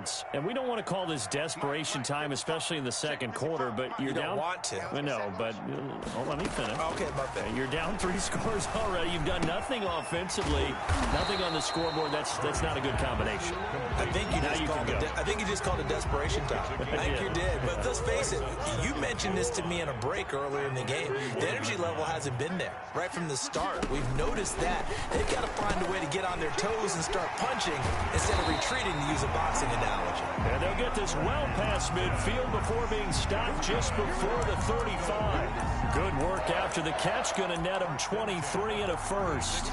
offense. And we don't want to call this desperation time, especially in the second quarter, but you're down. You don't want to. No, but let me finish. Okay, my bad. You're down 3 scores already. You've done nothing offensively, nothing on the scoreboard. That's not a good combination. I think you just called it desperation time. I think you did. But let's face it, you mentioned this to me in a break earlier in the game. The energy level hasn't been there right from the start. We've noticed that. They've got to find a way to get on their toes and start punching instead of retreating, to use a boxing analogy. And they'll get this well past midfield before being stopped just before the 35. Good work after the catch. Going to net them 23 and a first.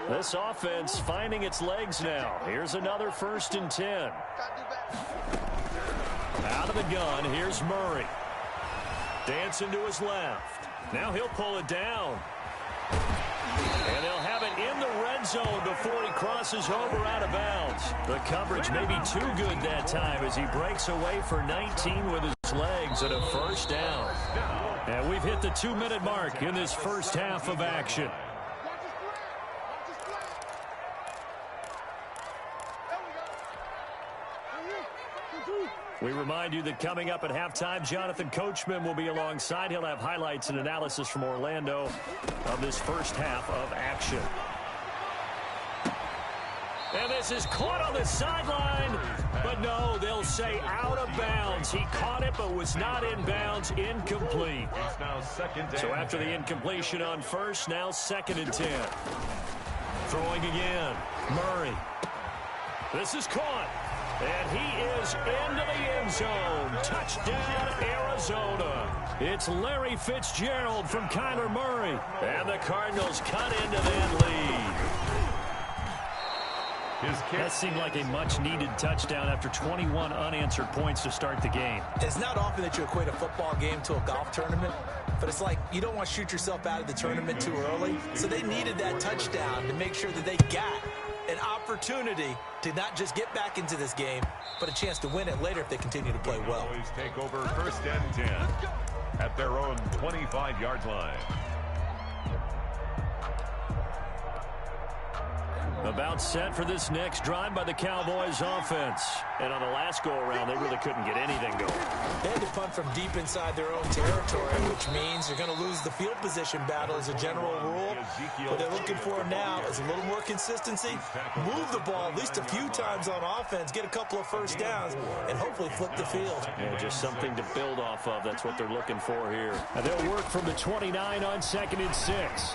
This offense finding its legs now. Here's another 1st and 10. Out of the gun, here's Murray. Dancing to his left. Now he'll pull it down. And they'll have it in the red zone before he crosses over out of bounds. The coverage may be too good that time as he breaks away for 19 with his legs and a first down. And we've hit the 2-minute mark in this first half of action. We remind you that coming up at halftime, Jonathan Coachman will be alongside. He'll have highlights and analysis from Orlando of this first half of action. And this is caught on the sideline, but no, they'll say out of bounds. He caught it, but was not in bounds. Incomplete. So after the incompletion on first, now 2nd and 10. Throwing again. Murray. This is caught. And he is into the end zone. Touchdown, Arizona. It's Larry Fitzgerald from Kyler Murray. And the Cardinals cut into that lead. That seemed like a much-needed touchdown after 21 unanswered points to start the game. It's not often that you equate a football game to a golf tournament, but it's like you don't want to shoot yourself out of the tournament too early. So they needed that touchdown to make sure that they got an opportunity to not just get back into this game, but a chance to win it later if they continue to play well. Cowboys take over 1st and 10 at their own 25-yard line. About set for this next drive by the Cowboys offense. And on the last go-around, they really couldn't get anything going. They had to punt from deep inside their own territory, which means they're going to lose the field position battle as a general rule. What they're looking for now is a little more consistency, move the ball at least a few times on offense, get a couple of first downs, and hopefully flip the field. Yeah, just something to build off of. That's what they're looking for here. And they'll work from the 29 on 2nd and 6.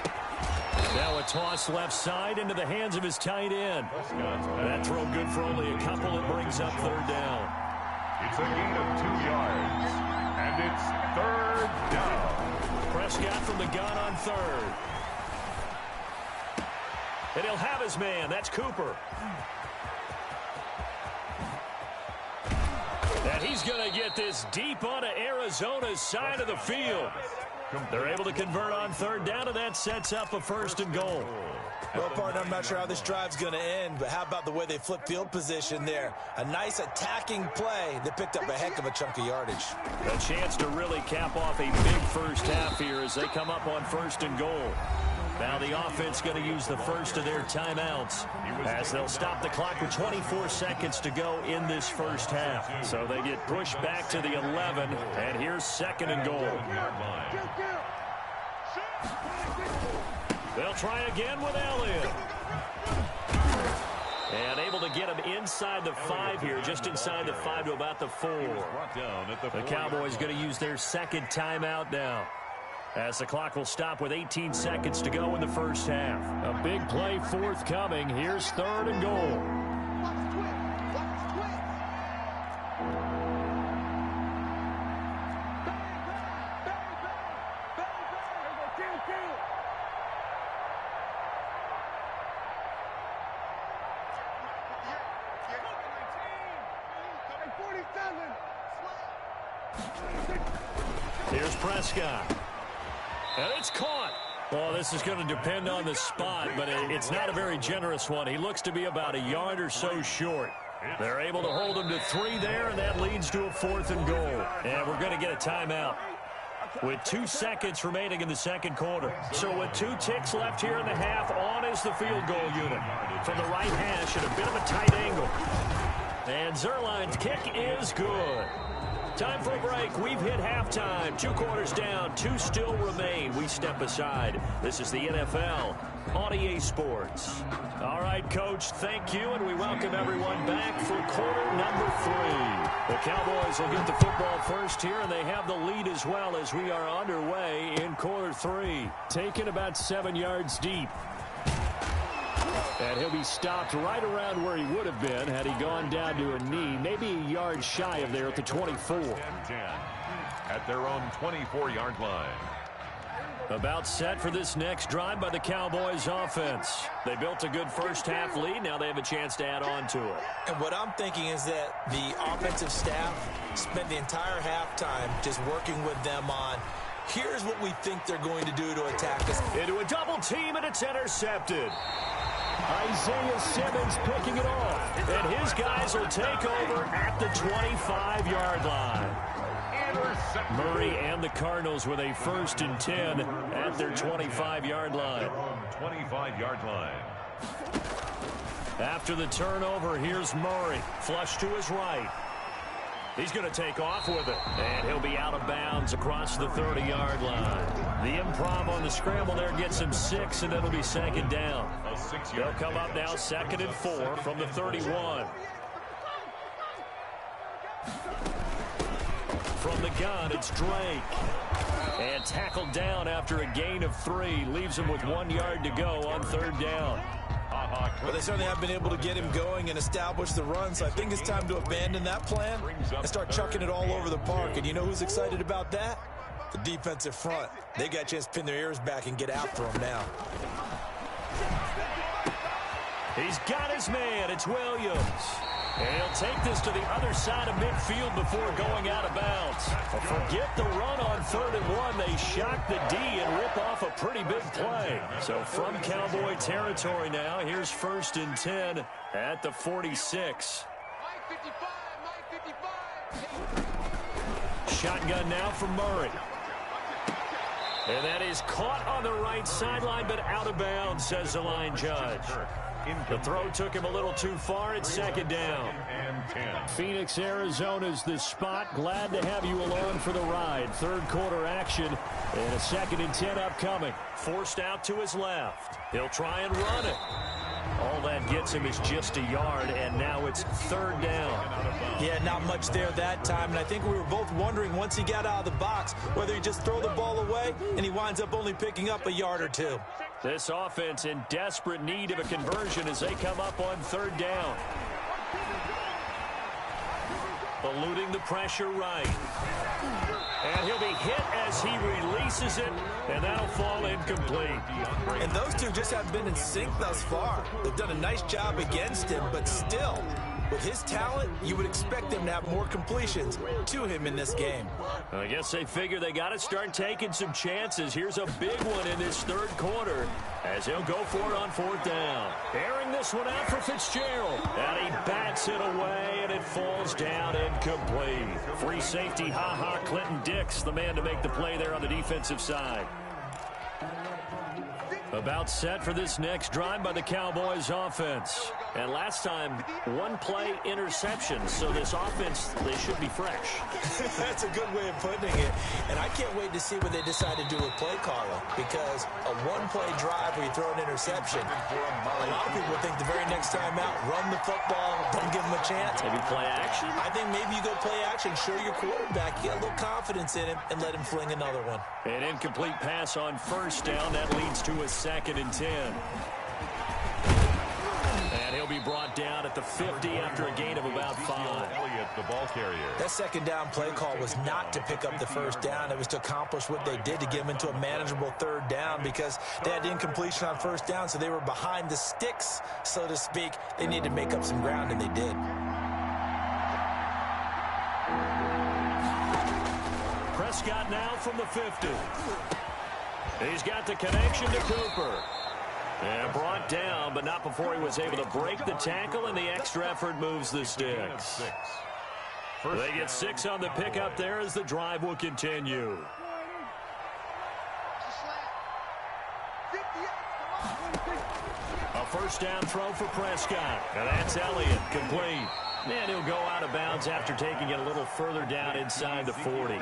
Now a toss left side into the hands of his tight end. That throw good for only a couple. It brings up 3rd down. It's a gain of 2 yards, and it's 3rd down. Prescott from the gun on 3rd. And he'll have his man. That's Cooper. And he's going to get this deep onto Arizona's side of the field. They're able to convert on 3rd down, and that sets up a 1st and goal. Well, partner, I'm not sure how this drive's going to end, but how about the way they flip field position there? A nice attacking play. They picked up a heck of a chunk of yardage. A chance to really cap off a big first half here as they come up on 1st and goal. Now the offense going to use the first of their timeouts as they'll stop the clock with 24 seconds to go in this first half. So they get pushed back to the 11, and here's 2nd and goal. They'll try again with Elliott. And able to get him inside the 5 here, just inside the 5 to about the 4. The Cowboys going to use their 2nd timeout now, as the clock will stop with 18 seconds to go in the first half. A big play forthcoming. Here's 3rd and goal. Here's Prescott. And it's caught. Well, this is going to depend on the spot, but it's not a very generous one. He looks to be about a yard or so short. They're able to hold him to 3 there, and that leads to a 4th and goal. And we're going to get a timeout with 2 seconds remaining in the second quarter. So with 2 ticks left here in the half, on is the field goal unit. From the right hash at a bit of a tight angle. And Zerline's kick is good. Time for a break. We've hit halftime. 2 quarters down. 2 still remain. We step aside. This is the NFL on EA Sports. All right, Coach, thank you, and we welcome everyone back for quarter number 3. The Cowboys will get the football first here, and they have the lead as well as we are underway in quarter 3. Taken about 7 yards deep. And he'll be stopped right around where he would have been had he gone down to a knee, maybe a yard shy of there at the 24. 10-10 at their own 24-yard line. About set for this next drive by the Cowboys offense. They built a good first-half lead. Now they have a chance to add on to it. And what I'm thinking is that the offensive staff spent the entire halftime just working with them on, here's what we think they're going to do to attack us. Into a double team, and it's intercepted. Isaiah Simmons picking it off. And his guys will take over at the 25-yard line. Murray and the Cardinals with a 1st and 10 at their 25-yard line. 25-yard line. After the turnover, here's Murray. Flush to his right. He's going to take off with it. And he'll be out of bounds across the 30-yard line. The improv on the scramble there gets him 6, and it'll be 2nd down. They'll come up now 2nd and 4 from the 31. From the gun, it's Drake. And tackled down after a gain of 3. Leaves him with 1 yard to go on 3rd down. Well, they certainly have been able to get him going and establish the run, so I think it's time to abandon that plan and start chucking it all over the park. And you know who's excited about that? The defensive front. They got a chance to pin their ears back and get after him now. He's got his man. It's Williams. And he'll take this to the other side of midfield before going out of bounds. Forget the run on 3rd and 1. They shock the D and rip off a pretty big play. So from Cowboy territory now, here's 1st and 10 at the 46. Shotgun now from Murray. And that is caught on the right sideline, but out of bounds, says the line judge. The throw took him a little too far. It's 2nd down. Phoenix, Arizona's the spot. Glad to have you along for the ride. 3rd quarter action and a 2nd and 10 upcoming. Forced out to his left. He'll try and run it. All that gets him is just a yard, and now it's 3rd down. Yeah, not much there that time, and I think we were both wondering once he got out of the box whether he just throw the ball away, and he winds up only picking up a yard or 2. This offense in desperate need of a conversion as they come up on 3rd down. Eluding the pressure right. And he'll be hit as he releases it, and that'll fall incomplete. And those two just haven't been in sync thus far. They've done a nice job against him, but still, with his talent, you would expect them to have more completions to him in this game. I guess they figure they got to start taking some chances. Here's a big one in this 3rd quarter as he'll go for it on 4th down. Airing this one out for Fitzgerald. And he bats it away, and it falls down incomplete. Free safety, Clinton Dix, the man to make the play there on the defensive side. About set for this next drive by the Cowboys offense. And last time, 1-play interception. So this offense, they should be fresh. That's a good way of putting it. And I can't wait to see what they decide to do with play calling. Because a 1-play drive where you throw an interception, a lot of people think the very next time out, run the football, don't give them a chance. Maybe play action? I think maybe you go play action, show your quarterback, get a little confidence in him, and let him fling another one. An incomplete pass on 1st down. That leads to a 2nd and 10. And he'll be brought down at the 50 after a gain of about 5. Elliott, the ball carrier. That 2nd down play call was not to pick up the 1st down. It was to accomplish what they did to get him into a manageable 3rd down because they had incompletion on 1st down, so they were behind the sticks, so to speak. They needed to make up some ground, and they did. Prescott now from the 50. He's got the connection to Cooper. And brought down, but not before he was able to break the tackle, and the extra effort moves the sticks. They get 6 on the pickup there as the drive will continue. A 1st down throw for Prescott. And that's Elliott, complete. And he'll go out of bounds after taking it a little further down inside the 40.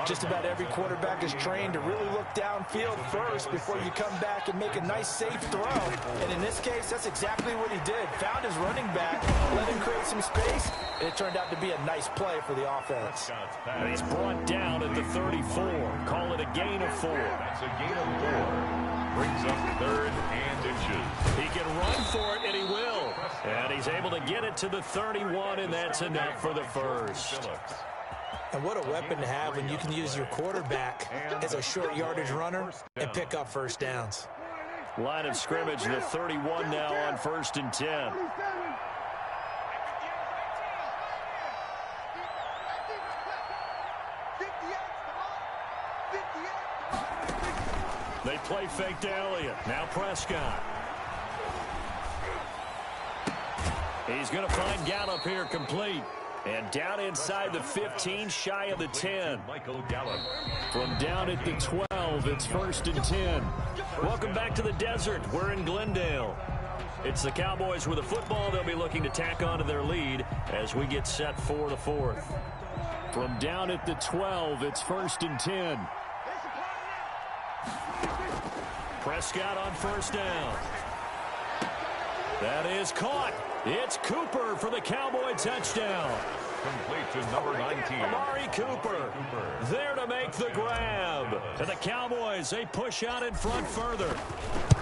Just about every quarterback is trained to really look downfield first before you come back and make a nice, safe throw. And in this case, that's exactly what he did. Found his running back, let him create some space, and it turned out to be a nice play for the offense. And he's brought down at the 34. Call it a gain of 4. That's a gain of 4. Brings up 3rd and inches. He can run for it, and he will. And he's able to get it to the 31, and that's enough for the first. And what a weapon to have when you can use your quarterback as a short yardage runner and pick up first downs. Line of scrimmage, the 31 now on 1st and 10. They play fake to Elliott. Now Prescott. He's going to find Gallup here complete. And down inside the 15, shy of the 10. Michael Gallup. From down at the 12, it's 1st and 10. Welcome back to the desert. We're in Glendale. It's the Cowboys with a football. They'll be looking to tack on to their lead as we get set for the 4th. From down at the 12, it's 1st and 10. Prescott on 1st down. That is caught. It's Cooper for the Cowboy touchdown. Complete to number 19. Amari Cooper there to make the grab. And the Cowboys, they push out in front further.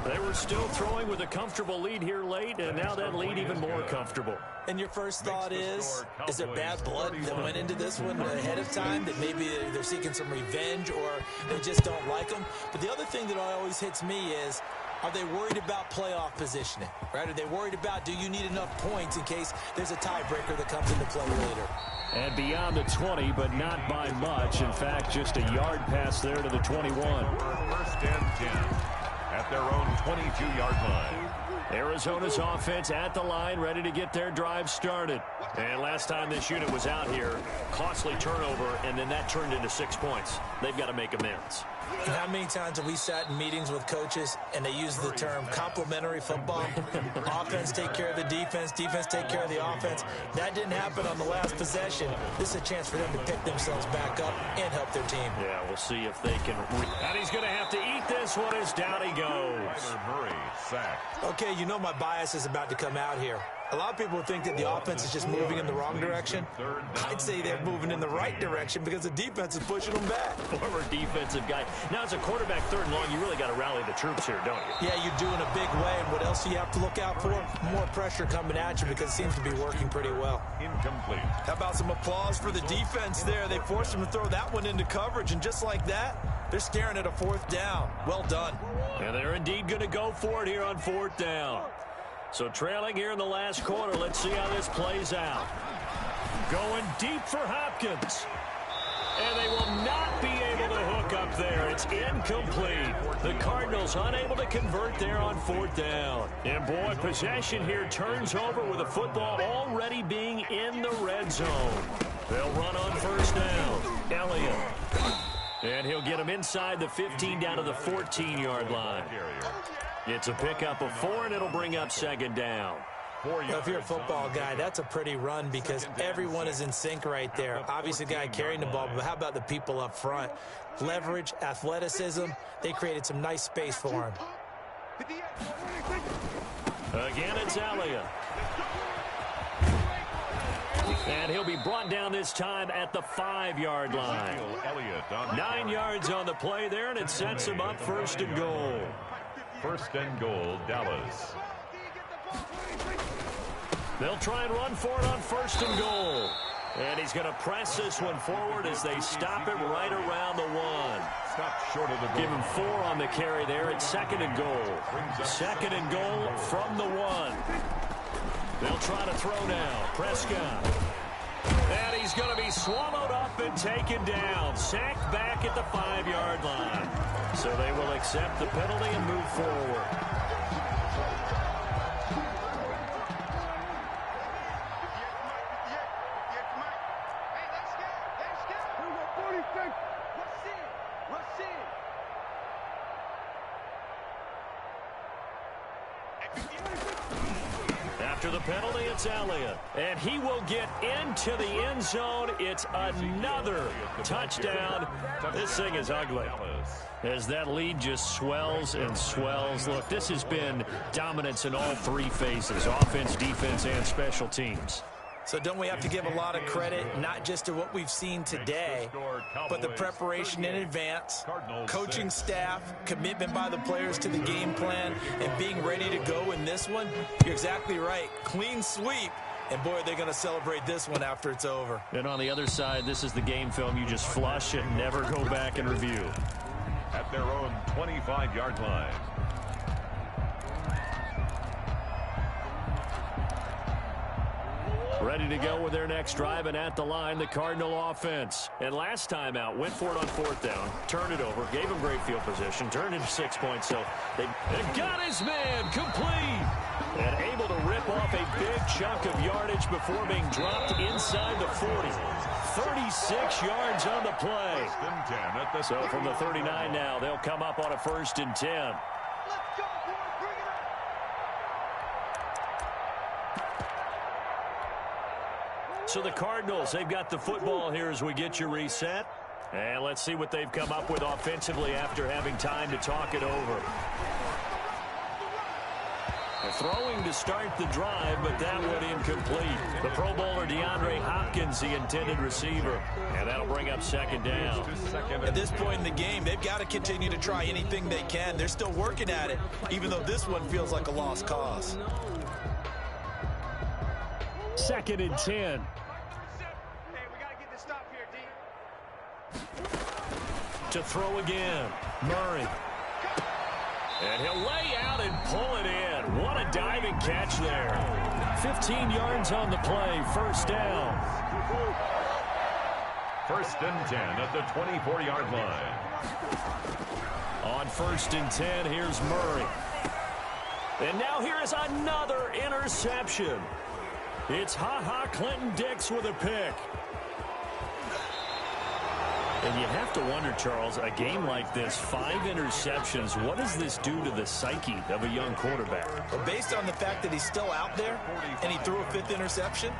They were still throwing with a comfortable lead here late, and now that lead even more comfortable. And your first thought is there bad blood that went into this one ahead of time, that maybe they're seeking some revenge or they just don't like them? But the other thing that always hits me is, are they worried about playoff positioning, right? Are they worried about, do you need enough points in case there's a tiebreaker that comes into play later? And beyond the 20, but not by much. In fact, just a yard pass there to the 21. 1st and 10 at their own 22-yard line. Arizona's offense at the line, ready to get their drive started. And last time this unit was out here, costly turnover, and then that turned into 6 points. They've got to make amends. And how many times have we sat in meetings with coaches and they use the term complementary football? Offense take care of the defense, defense take care of the offense. That didn't happen on the last possession. This is a chance for them to pick themselves back up and help their team. Yeah, we'll see if they can. And he's going to have to eat this one as down he goes. Murray sacked. Okay, you know my bias is about to come out here. A lot of people think that the offense is just moving in the wrong direction. I'd say they're moving in the right direction because the defense is pushing them back. Former defensive guy. Now, as a quarterback 3rd and long, you really got to rally the troops here, don't you? Yeah, you do in a big way. And what else do you have to look out for? More pressure coming at you because it seems to be working pretty well. Incomplete. How about some applause for the defense there? They forced him to throw that one into coverage, and just like that, they're staring at a 4th down. Well done. And they're indeed going to go for it here on 4th down. So trailing here in the last quarter, let's see how this plays out. Going deep for Hopkins. And they will not be able to hook up there. It's incomplete. The Cardinals unable to convert there on 4th down. And boy, possession here turns over with the football already being in the red zone. They'll run on 1st down. Elliott. And he'll get him inside the 15 down to the 14-yard line. It's a pickup of 4, and it'll bring up 2nd down. Well, if you're a football guy, that's a pretty run because everyone is in sync right there. Obviously, the guy carrying the ball, but how about the people up front? Leverage, athleticism, they created some nice space for him. Again, it's Elliott. And he'll be brought down this time at the 5-yard line. 9 yards on the play there, and it sets him up 1st and goal. 1st and goal, Dallas. They'll try and run for it on 1st and goal. And he's going to press this one forward as they stop him right around the 1. Stop short of the goal. Give him 4 on the carry there. It's 2nd and goal. 2nd and goal from the 1. They'll try to throw now. Prescott. And he's going to be swallowed up and taken down. Sacked back at the 5-yard line. So they will accept the penalty and move forward. After After the penalty, it's Elliott. And he will get into the end zone. It's another touchdown. This thing is ugly. As that lead just swells and swells. Look, this has been dominance in all three phases, offense, defense, and special teams. So don't we have to give a lot of credit, not just to what we've seen today, but the preparation in advance, coaching staff, commitment by the players to the game plan, and being ready to go in this one? You're exactly right. Clean sweep. And, boy, they're going to celebrate this one after it's over. And on the other side, this is the game film you just flush and never go back and review. At their own 25-yard line. Ready to go with their next drive, and at the line, the Cardinal offense. And last time out, went for it on fourth down, turned it over, gave him great field position, turned into 6 points. So they got his man complete. And able to rip off a big chunk of yardage before being dropped inside the 40. 36 yards on the play. So from the 39 now, they'll come up on a 1st and 10. So the Cardinals, they've got the football here as we get you reset. And let's see what they've come up with offensively after having time to talk it over. Throwing to start the drive, but that one incomplete. The Pro Bowler DeAndre Hopkins, the intended receiver. And that'll bring up 2nd down. At this point in the game, they've got to continue to try anything they can. They're still working at it, even though this one feels like a lost cause. 2nd and 10. To throw again. Murray. And he'll lay out and pull it in. What a diving catch there. 15 yards on the play. 1st down. 1st and 10 at the 24-yard line. On 1st and 10, here's Murray. And now here is another interception. It's Clinton Dix with a pick. And you have to wonder, Charles, a game like this, 5 interceptions, what does this do to the psyche of a young quarterback? Well, based on the fact that he's still out there and he threw a 5th interception,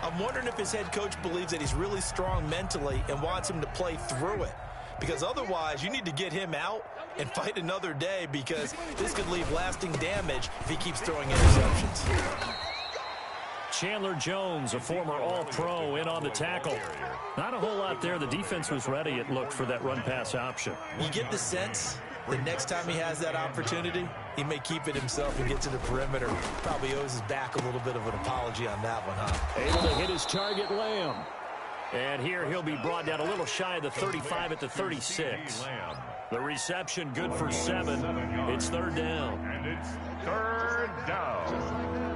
I'm wondering if his head coach believes that he's really strong mentally and wants him to play through it. Because otherwise, you need to get him out and fight another day, because this could leave lasting damage if he keeps throwing interceptions. Chandler Jones, a former All-Pro, in on the tackle. Not a whole lot there. The defense was ready, it looked, for that run-pass option. You get the sense that next time he has that opportunity, he may keep it himself and get to the perimeter. Probably owes his back a little bit of an apology on that one, huh? Able to hit his target, Lamb. And here he'll be brought down a little shy of the 35 at the 36. The reception good for 7. It's 3rd down. And it's 3rd down.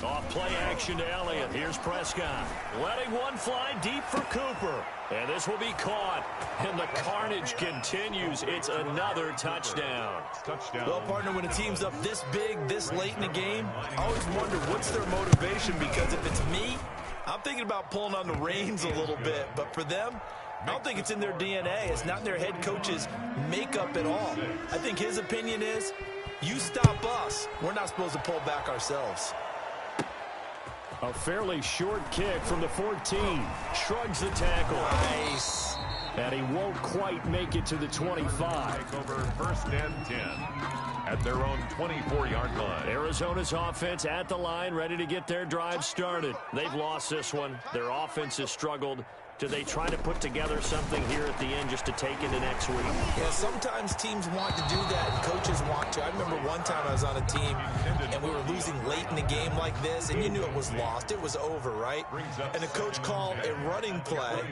Off play action to Elliott. Here's Prescott. Letting one fly deep for Cooper. And this will be caught. And the carnage continues. It's another touchdown. Well, partner, when a team's up this big, this late in the game, I always wonder what's their motivation, because if it's me, I'm thinking about pulling on the reins a little bit. But for them, I don't think it's in their DNA. It's not in their head coach's makeup at all. I think his opinion is, you stop us, we're not supposed to pull back ourselves. A fairly short kick from the 14. Shrugs the tackle. Nice. And he won't quite make it to the 25. Over 1st and 10 at their own 24-yard line. Arizona's offense at the line, ready to get their drive started. They've lost this one. Their offense has struggled. Do they try to put together something here at the end just to take into next week? Yeah, sometimes teams want to do that and coaches want to. I remember one time I was on a team and we were losing late in the game like this, and you knew it was lost. It was over, right? And the coach called a running play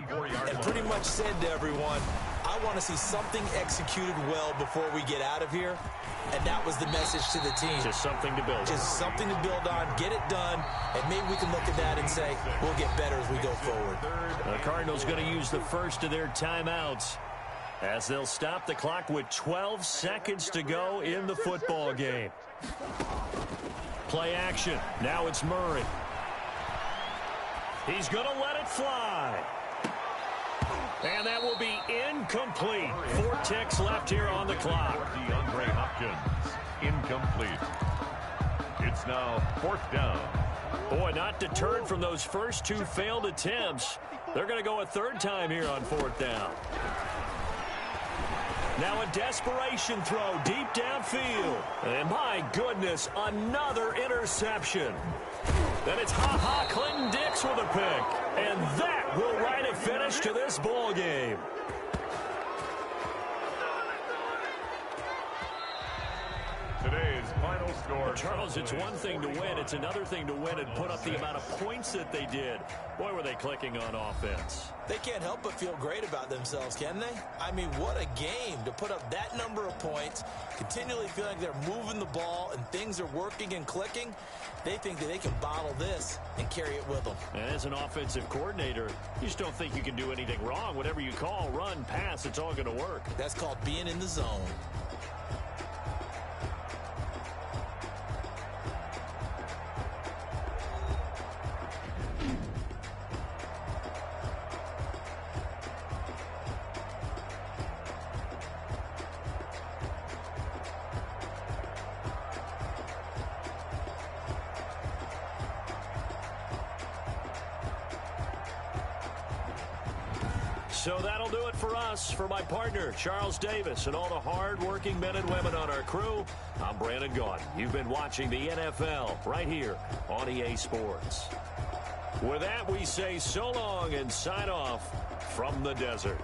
and pretty much said to everyone, I want to see something executed well before we get out of here. And that was the message to the team. Just something to build on. Just something to build on, get it done, and maybe we can look at that and say, we'll get better as we go forward. The Cardinals going to use the first of their timeouts as they'll stop the clock with 12 seconds to go in the football game. Play action. Now it's Murray. He's going to let it fly. And that will be incomplete. 4 ticks left here on the clock. DeAndre Hopkins, incomplete. It's now 4th down. Boy, not deterred from those first 2 failed attempts. They're going to go a 3rd time here on 4th down. Now a desperation throw deep downfield. And my goodness, another interception. Then it's ha-ha Clinton Dix with a pick. And that will write a finish to this ball game. Today's final score. Well, Charles, it's one thing to win. It's another thing to win and put up the amount of points that they did. Boy, were they clicking on offense. They can't help but feel great about themselves, can they? I mean, what a game to put up that number of points, continually feel like they're moving the ball and things are working and clicking. They think that they can bottle this and carry it with them. And as an offensive coordinator, you just don't think you can do anything wrong. Whatever you call, run, pass, it's all going to work. That's called being in the zone. So that'll do it for us. For my partner, Charles Davis, and all the hard-working men and women on our crew, I'm Brandon Gaudin. You've been watching the NFL right here on EA Sports. With that, we say so long and sign off from the desert.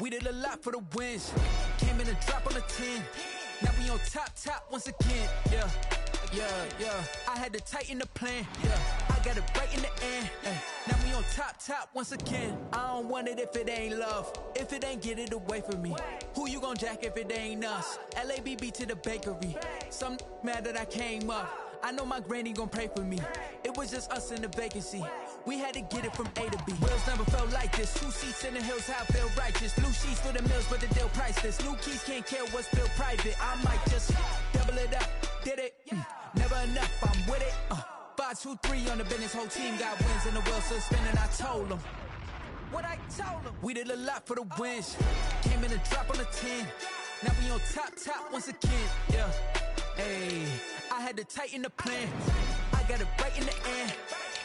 We did a lot for the wins. Came in and drop on the 10. Now we on top once again. Yeah. I had to tighten the plan. Yeah, I got it right in the end. Now we on top once again. I don't want it if it ain't love. If it ain't, get it away from me. Who you gon' jack if it ain't us? LABB to the bakery. Some mad that I came up. I know my granny gon' pray for me. It was just us in the vacancy. We had to get it from A to B. Wheels never felt like this. 2 seats in the hills, how I feel righteous. Blue sheets for the mills, but the deal priceless. New keys can't care what's built private. I might just double it up. Did it? Never enough, I'm with it. 5, 2, 3 on the business. Whole team got wins and the wheels still spinning. I told them what I told them. We did a lot for the wins. Came in and drop on the 10. Now we on top once again. Yeah. Hey, I had to tighten the plan. I got it right in the end.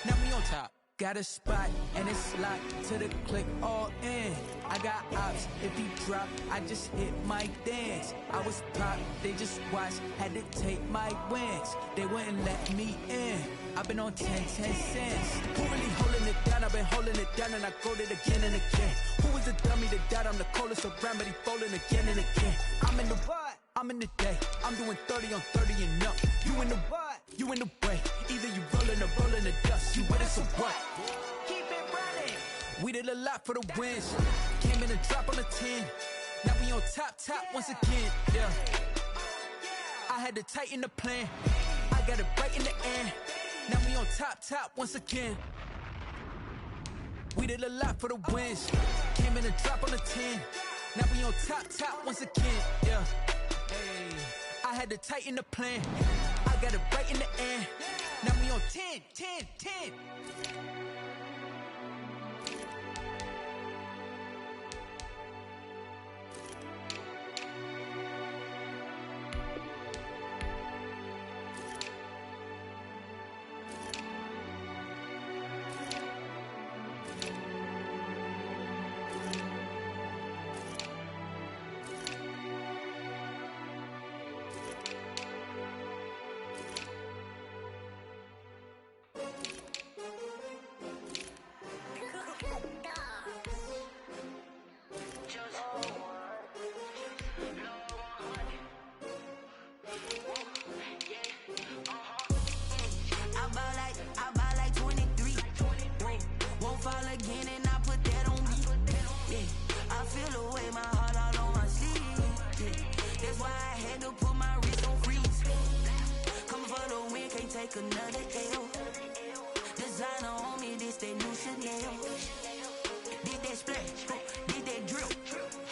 Now we on top. Got a spot and it's locked to the click all in. I got ops, if he drop, I just hit my dance. I was pop, they just watched, had to take my wins. They wouldn't let me in. I've been on 10 cents. Who really holding it down? I've been holding it down and I go it again and again. Who was the dummy that died? I'm the coldest around, but he falling again and again. I'm in the what? I'm in the day. I'm doing 30 on 30 and up. You in the what? You in the way. Either you rolling or rolling the dust. You with us or what? Keep it running. We did a lot for the wins. Came in and drop on the 10. Now we on top once again. Yeah. I had to tighten the plan. I got it right in the end. Now we on top once again. We did a lot for the wins. Came in and drop on the 10. Now we on top once again. Yeah. Hey, I had to tighten the plan. I got it right in the end. Now we on 10. feel the way, my heart all on my sleeve. Yeah. That's why I had to put my wrist on freeze. Coming for the win, can't take another L. Designer on me, this that new Chanel. Did that splash, did that drill.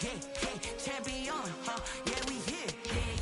Yeah, yeah, champion, yeah, we here.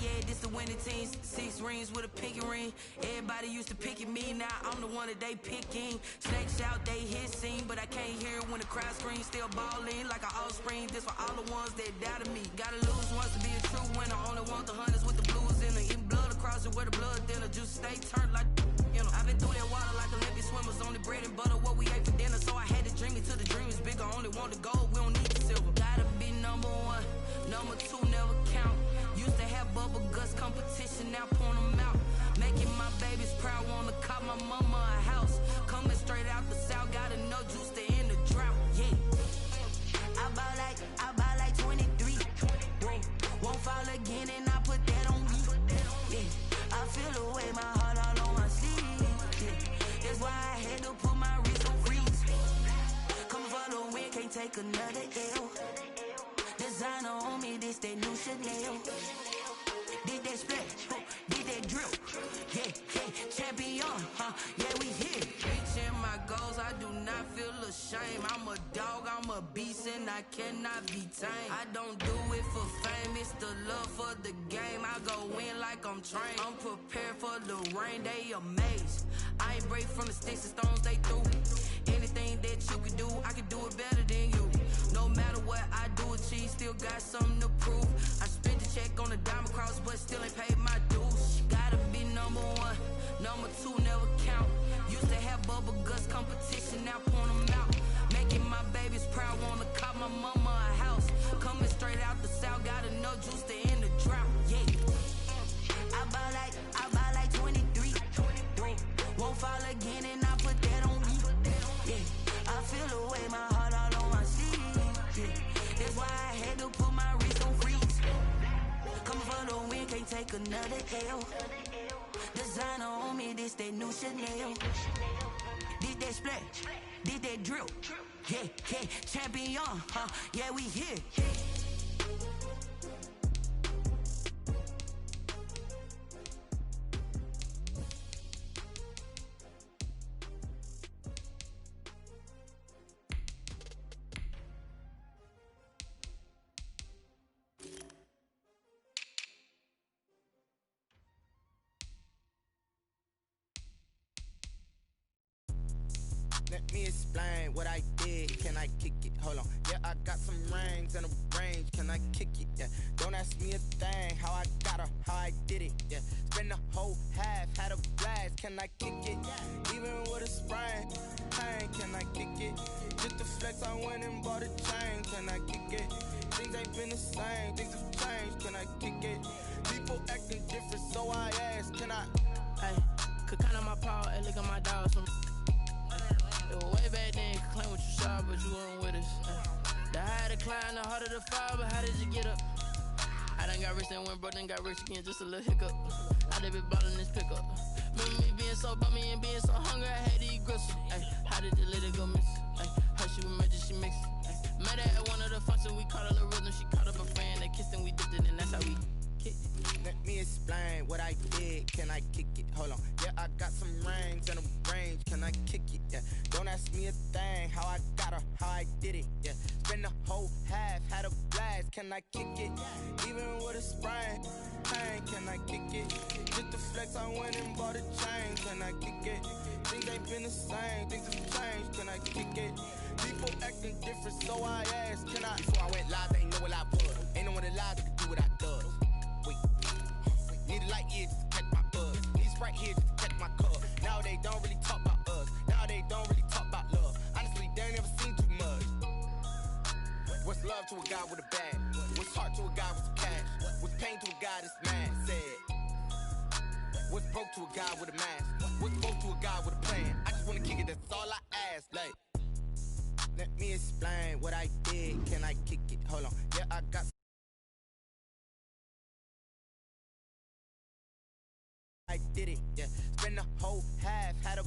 Yeah, this the winning team. 6 rings with a pinky ring. Everybody used to pick at me, now I'm the one that they picking. Snakes out, they hit scene, but I can't hear it when the crowd screams. Still balling like an offspring. This for all the ones that doubted me. Gotta lose once to be a true winner. Only want the hunters with the blues in it. Eating blood across it where the blood thinner. Just stay turned like, you know. I've been through that water like Olympic swimmers. Only bread and butter, what we ate for dinner. So I had to dream it till the dream is bigger. Only want the gold, we don't need the silver. Gotta be number 1, number 2 never count. Used to have bubble guts competition, now point them out. Making my babies proud, wanna cop my mama a house. Coming straight out the south, gotta know juice to end the drought. Yeah, I buy like 23. Won't fall again, and I put that on me. Yeah, I feel the way, my heart all on my sleeve. Yeah, that's why I had to put my wrist on freeze. Coming for the win, can't take another L. Designer on me, this that new Chanel. Did that splash, did that drill. Yeah, yeah, champion, yeah, we here. Reaching my goals, I do not feel ashamed. I'm a dog, I'm a beast, and I cannot be tamed. I don't do it for fame, it's the love for the game. I go in like I'm trained. I'm prepared for the rain, they amazed. I ain't break from the sticks and stones they threw. Anything that you can do, I can do it better than you. No matter what I do, achieve, still got something to prove. I spent the check on the diamond cross, but still ain't paid my dues. Gotta be number 1, number 2 never count. Used to have bubble guts competition, now point them out. Making my babies proud, wanna cop my mama a house. Coming straight out the south, gotta know juice to end the drought. Yeah, I buy like 23. Won't fall again, and I put that on me. Yeah, I feel the way, my heart all on my sleeve. Yeah, that's why I had to put my wrist on freeze. Coming for the win, can't take another L. Designer on me, this that new Chanel. Did that splash, did that drill. Yeah, yeah, champion, yeah, we here. Let me explain what I did. Can I kick it? Hold on. Yeah, I got some rings and a range. Can I kick it? Yeah. Don't ask me a thing. How I got her, how I did it. Yeah. Spend the whole half, had a blast. Can I kick it? Even with a sprain, pain. Can I kick it? Just to flex, I went and bought a chain. Can I kick it? Things ain't been the same. Things have changed. Can I kick it? People acting different, so I asked. Can I? Hey, could count on my paw and look at my dogs from. Way back then, you could claim what you saw, but you weren't with us. The higher the climb, the harder the fall, but how did you get up? I done got rich and went broke, then got rich again, just a little hiccup. I done been ballin' this pickup. Remember me being so bummy and being so hungry, I had to eat gristle. How did you let it go miss? How she was magic, she mixed it. Met her at one of the functions, we caught a little rhythm. She caught up a friend, they kissed and we dipped it, and that's how we kicked it. Let me explain what I did. Can I kick it? Hold on. Yeah, I got some rings and a range. Can I kick it? Yeah. Don't ask me a thing. How I got her, how I did it. Yeah. Spend the whole half, had a blast. Can I kick it? Even with a sprain, pain. Can I kick it? Just to flex, I went and bought a chain. Can I kick it? Things ain't been the same. Things have changed. Can I kick it? People acting different, so I asked. Can I? Before I went live, they ain't know what I was. Ain't no one alive that could do what I does. Wait. Need a light here just to catch my buzz. Need Sprite here just to catch my cup. Now they don't really talk about us. Now they don't really talk about love. Honestly, they ain't never seen too much. What's love to a guy with a bag? What's heart to a guy with some cash? What's pain to a guy that's mad? Said. What's broke to a guy with a mask? What's broke to a guy with a plan? I just wanna kick it, that's all I ask. Like, let me explain what I did. Can I kick it? Hold on. Yeah, I got. I did it, yeah. Spend the whole half, had a